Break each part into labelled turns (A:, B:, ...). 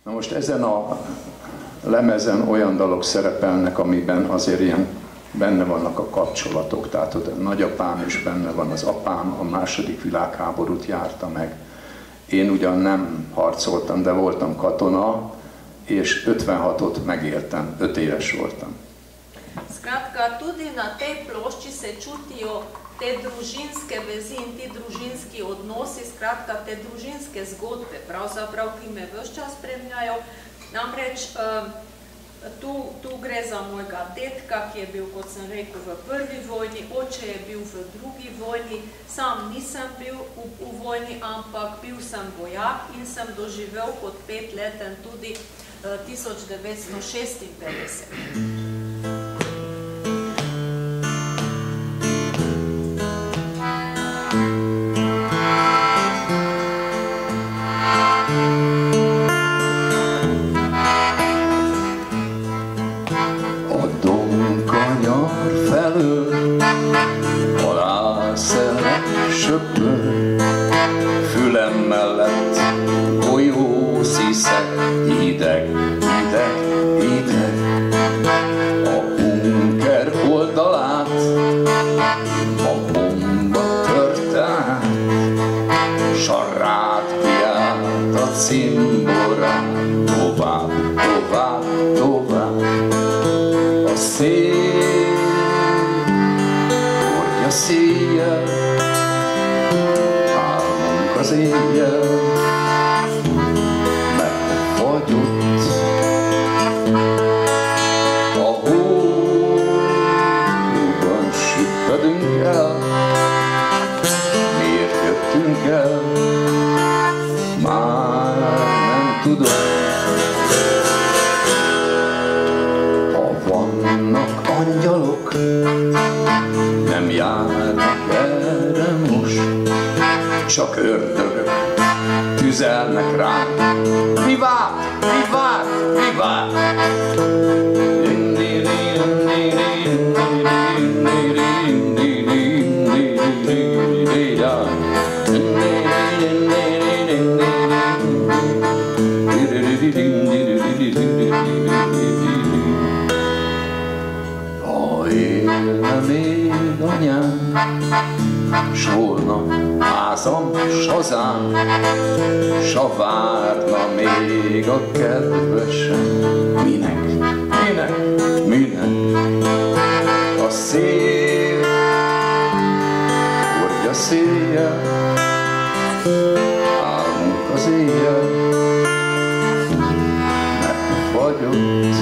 A: Na most ezen a lemezen olyan dalok szerepelnek, amiben azért ilyen benne vannak a kapcsolatok. Tehát a nagyapám is benne van, az apám a második világháborút járta meg. Én ugyan nem harcoltam, de voltam katona, és 56-ot megéltem, 5 éves voltam.
B: Skratka, tudi na tej plošči se čutijo te družinske vezi in ti družinski odnosi, skratka te družinske zgodbe, pravzaprav, ki me ves čas spremljajo. Namreč tu gre za mojega detka, ki je bil, kot sem rekel, v prvi vojni, oče je bil v drugi vojni, sam nisem bil v vojni, ampak bil sem vojak in sem doživel kot 5-leten tudi 1956.
A: Fülem mellett golyó sziszeg, ideg, ideg, ideg. A bunker oldalát a bomba törte át, s a rád kiállt a cimborán, tovább, tovább, tovább. A szél hordja széjjel, az éjjel megfagyott. A hóban süppedünk el, miért jöttünk el, már nem tudom. Ha vannak angyalok, nem járnak erre most, csak ördögök tüzelnek rám. Mi várt? Mi várt? Mi várt? Ha élne még anyám, s volna házam, s hazám, s ha várna még a kedvesem. Minek, minek, minek? A szél hordja széjjel, álmunk az éjjel megfagyott.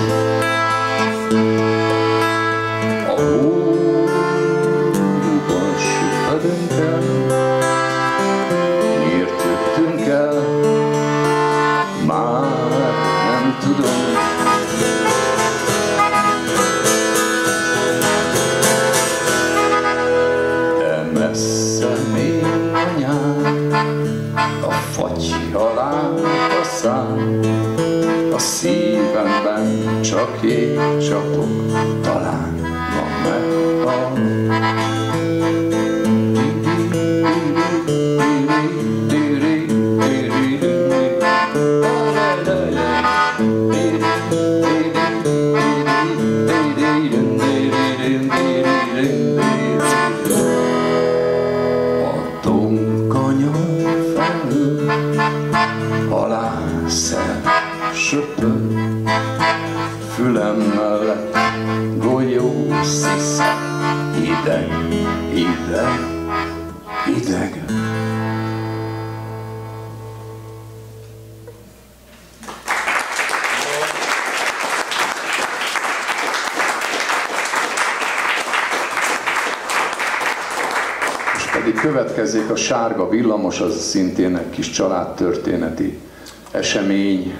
A: A hóban süppedünk el, miért jöttünk el, már nem tudom. De messze még anyám, a fatyi halál a szám, a szívemben csak jégcsapok, talán ma meghal. A domkanyar felül halálszer söpör, fülem mellett golyó sziszeg, ideg, ideg, ideg. Következzék a Sárga villamos, az szintén egy kis családtörténeti esemény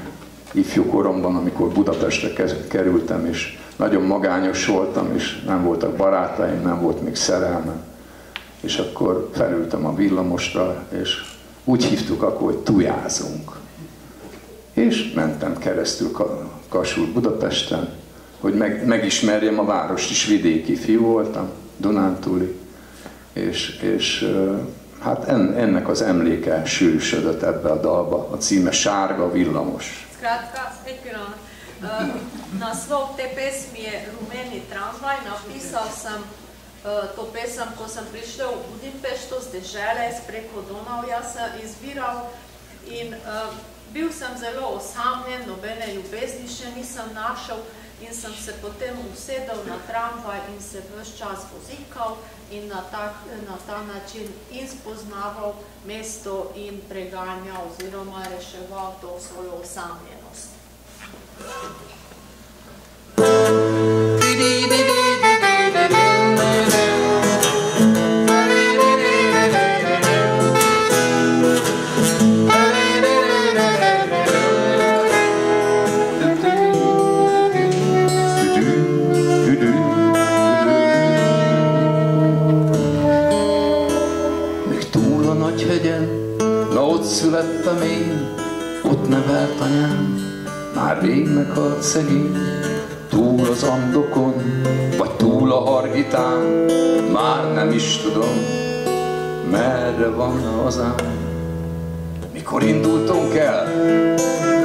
A: ifjúkoromban, amikor Budapestre kerültem, és nagyon magányos voltam, és nem voltak barátaim, nem volt még szerelmem. És akkor felültem a villamosra, és úgy hívtuk akkor, hogy tujázunk. És mentem keresztül Kassún Budapesten, hogy megismerjem a várost is, vidéki fiú voltam, dunántúli. És hát ennek az emléke sűrűsödött ebbe a dalba, a címe Sárga villamos.
B: Skratka, naslov te pesmi je Rumeni tramvaj. Napisal sem to pesem, ko sem prišel v Budimpešto z dežele, preko Donavja sem izbiral in bil sem zelo osamljen, nobene ljubezni še nisem našel in sem se potem usedel na tramvaj in se ves čas vozikal in na ta način in spoznaval mesto in preganjal oziroma reševal to svojo osamljenost.
A: Születtem én, ott nevelt anyám, már rég meghalt szegény, túl az Andokon, vagy túl a Hargitán, már nem is tudom, merre van a hazám. Mikor indultunk el?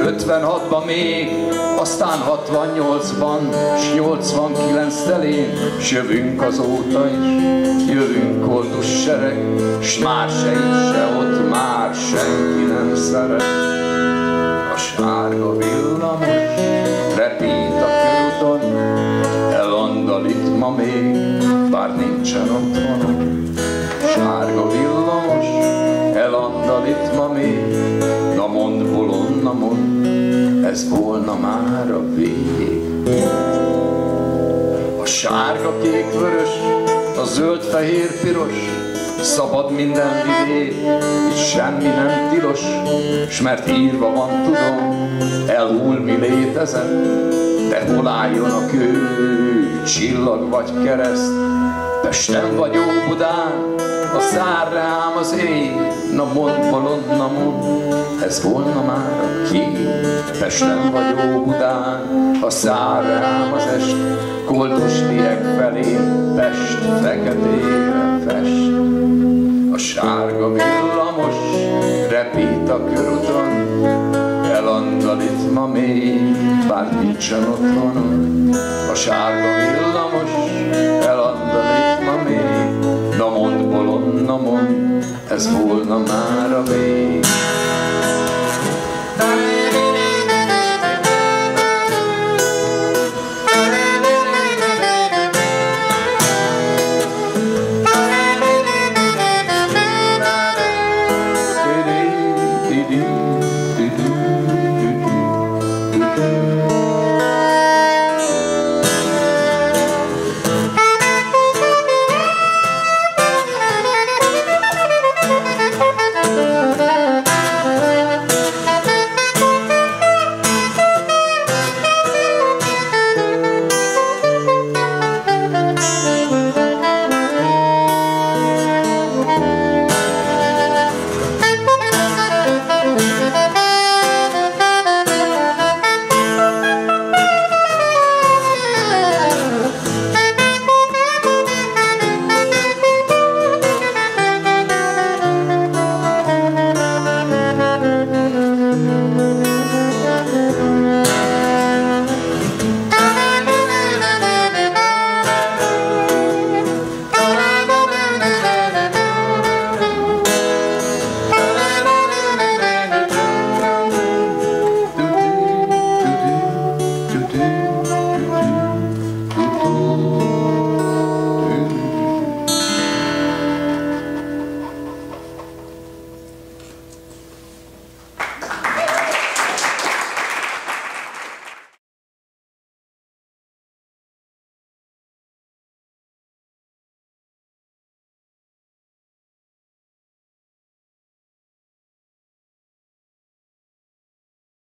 A: 56-ban még, aztán 68-ban, s 89 telén, s jövünk azóta is, jövünk koldus sereg, s már se itt, se ott, már senki nem szeret. A sárga villamos repít a körúton, elandalít ma még, bár nincsen otthonom. Sárga villamos elandalít ma még, na mondd, bolond, na mondd, ez volna már a vég. A sárga, kék, vörös, a zöld, fehér, piros, szabad minden vidék, itt semmi nem tilos, s mert írva van, tudom, elhull mi létezett, de hol álljon a kő, csillag vagy kereszt. Pesten vagy Óbudán, a szár rám az ég, na mondd, bolond, na mondd, ez volna már a kép. Pesten vagy Óbudán, a szár rám az est, koldusliek felé, Pest feketére fest. A sárga villamos repít a körúton, elandalít ma még, bár nincsen otthonom. A sárga villamos elandalít ma még, na mondd, bolond, na mondd, ez volna már a vég.